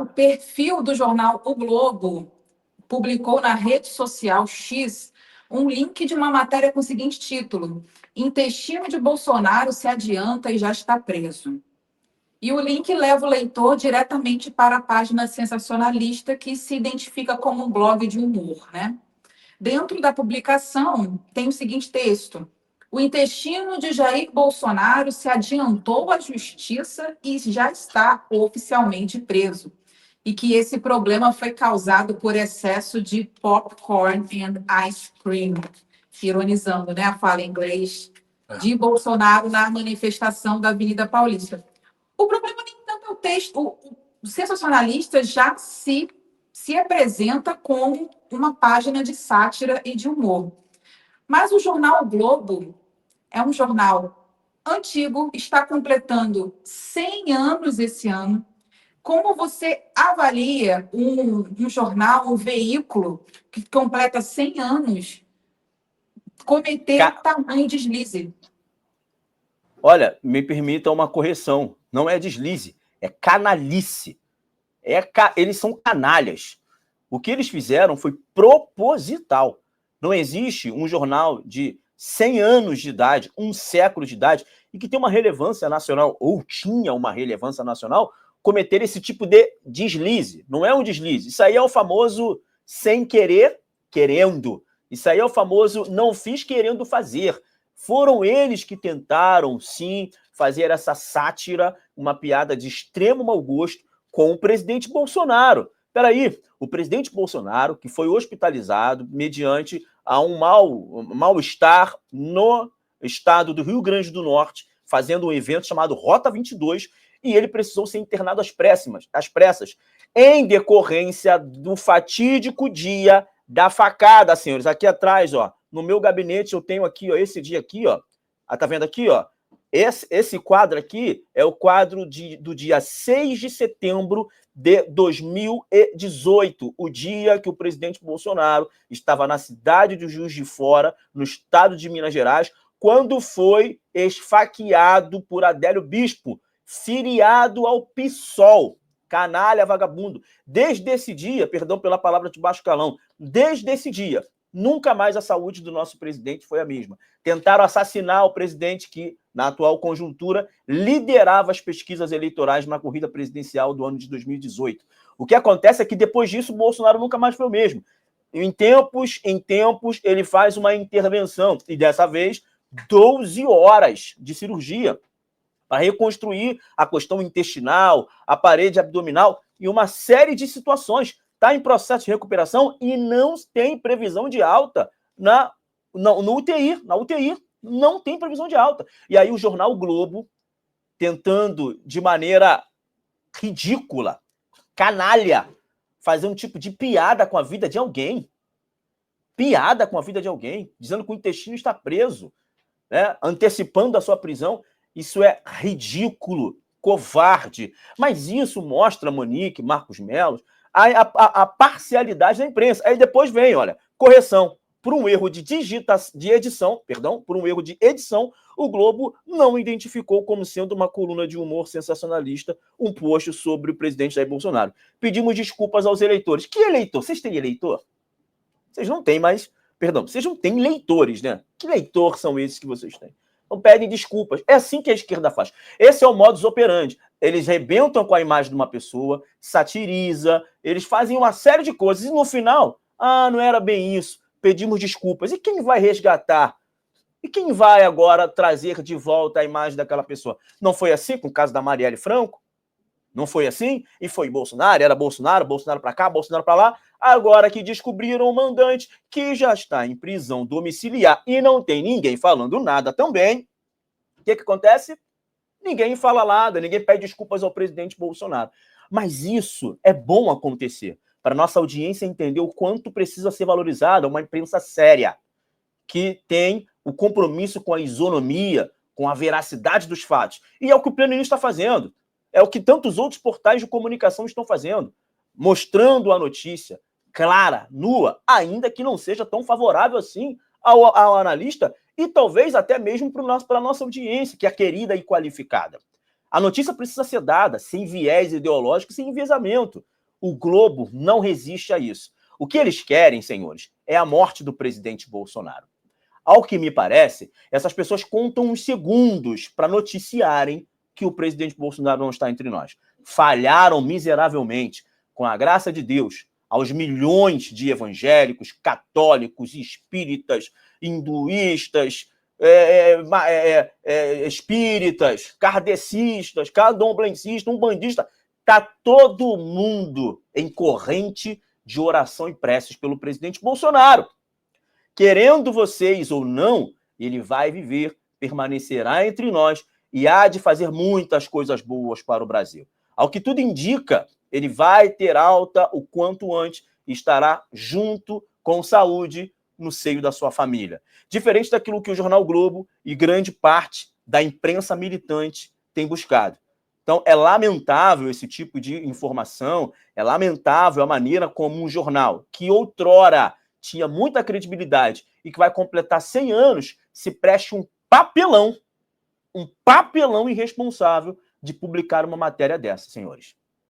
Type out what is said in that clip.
o perfil do jornal O Globo publicou na rede social X um link de uma matéria com o seguinte título: Intestino de Bolsonaro se adianta e já está preso. E o link leva o leitor diretamente para a página sensacionalista, que se identifica como um blog de humor, né? Dentro da publicação tem o seguinte texto: o intestino de Jair Bolsonaro se adiantou à justiça e já está oficialmente preso. E que esse problema foi causado por excesso de popcorn and ice cream, ironizando, né, a fala em inglês de Bolsonaro na manifestação da Avenida Paulista. O problema nem tanto é o texto, o sensacionalista já se apresenta como uma página de sátira e de humor. Mas o jornal o Globo é um jornal antigo, está completando 100 anos esse ano. Como você avalia um jornal, um veículo que completa 100 anos, cometer tamanho deslize? Olha, me permita uma correção. Não é deslize, é canalice. Eles são canalhas. O que eles fizeram foi proposital. Não existe um jornal de 100 anos de idade, um século de idade, e que tem uma relevância nacional, ou tinha uma relevância nacional, cometer esse tipo de deslize. Não é um deslize. Isso aí é o famoso sem querer, querendo. Isso aí é o famoso não fiz querendo fazer. Foram eles que tentaram, sim, fazer essa sátira, uma piada de extremo mau gosto com o presidente Bolsonaro. Peraí, o presidente Bolsonaro, que foi hospitalizado mediante a um mal-estar no estado do Rio Grande do Norte, fazendo um evento chamado Rota 22, e ele precisou ser internado às pressas, em decorrência do fatídico dia da facada, senhores. Aqui atrás, ó, no meu gabinete eu tenho aqui, ó, esse dia aqui, ó. Tá vendo aqui, ó? Esse quadro aqui é o quadro do dia 6 de setembro de 2018, o dia que o presidente Bolsonaro estava na cidade de Juiz de Fora, no estado de Minas Gerais, quando foi esfaqueado por Adélio Bispo, filiado ao PSOL, canalha vagabundo. Desde esse dia, perdão pela palavra de baixo calão, desde esse dia, nunca mais a saúde do nosso presidente foi a mesma. Tentaram assassinar o presidente que, na atual conjuntura, liderava as pesquisas eleitorais na corrida presidencial do ano de 2018. O que acontece é que, depois disso, o Bolsonaro nunca mais foi o mesmo. Em tempos, ele faz uma intervenção, e dessa vez, 12 horas de cirurgia para reconstruir a questão intestinal, a parede abdominal e uma série de situações. Está em processo de recuperação e não tem previsão de alta no UTI. Na UTI não tem previsão de alta. E aí o jornal Globo, tentando de maneira ridícula, canalha, fazer um tipo de piada com a vida de alguém. Piada com a vida de alguém, dizendo que o intestino está preso, né? Antecipando a sua prisão. Isso é ridículo, covarde. Mas isso mostra, Monique, Marcos Melo, a parcialidade da imprensa. Aí depois vem, olha, correção. Por um erro de edição, o Globo não identificou como sendo uma coluna de humor sensacionalista um post sobre o presidente Jair Bolsonaro. Pedimos desculpas aos eleitores. Que eleitor? Vocês têm eleitor? Vocês não têm mais... Perdão, vocês não têm leitores, né? Que leitor são esses que vocês têm? Então pedem desculpas. É assim que a esquerda faz. Esse é o modus operandi. Eles rebentam com a imagem de uma pessoa, satiriza, eles fazem uma série de coisas. E no final, não era bem isso. Pedimos desculpas. E quem vai resgatar? E quem vai agora trazer de volta a imagem daquela pessoa? Não foi assim com o caso da Marielle Franco? Não foi assim? E foi Bolsonaro, era Bolsonaro para cá, Bolsonaro para lá. Agora que descobriram o mandante, que já está em prisão domiciliar e não tem ninguém falando nada também, o que acontece? Ninguém fala nada, ninguém pede desculpas ao presidente Bolsonaro. Mas isso é bom acontecer, para nossa audiência entender o quanto precisa ser valorizada uma imprensa séria, que tem o compromisso com a isonomia, com a veracidade dos fatos. E é o que o Pleno News está fazendo. É o que tantos outros portais de comunicação estão fazendo, mostrando a notícia clara, nua, ainda que não seja tão favorável assim ao analista e talvez até mesmo para a nossa audiência, que é querida e qualificada. A notícia precisa ser dada sem viés ideológico, sem enviesamento. O Globo não resiste a isso. O que eles querem, senhores, é a morte do presidente Bolsonaro. Ao que me parece, essas pessoas contam uns segundos para noticiarem que o presidente Bolsonaro não está entre nós. Falharam miseravelmente, com a graça de Deus, aos milhões de evangélicos, católicos, espíritas, hinduístas, espíritas, kardecistas, candomblessistas, umbandistas. Está todo mundo em corrente de oração e preces pelo presidente Bolsonaro. Querendo vocês ou não, ele vai viver, permanecerá entre nós e há de fazer muitas coisas boas para o Brasil. Ao que tudo indica, ele vai ter alta o quanto antes e estará junto com saúde no seio da sua família. Diferente daquilo que o Jornal Globo e grande parte da imprensa militante tem buscado. Então, é lamentável esse tipo de informação, é lamentável a maneira como um jornal que outrora tinha muita credibilidade e que vai completar 100 anos, se preste um papelão irresponsável de publicar uma matéria dessa, senhores.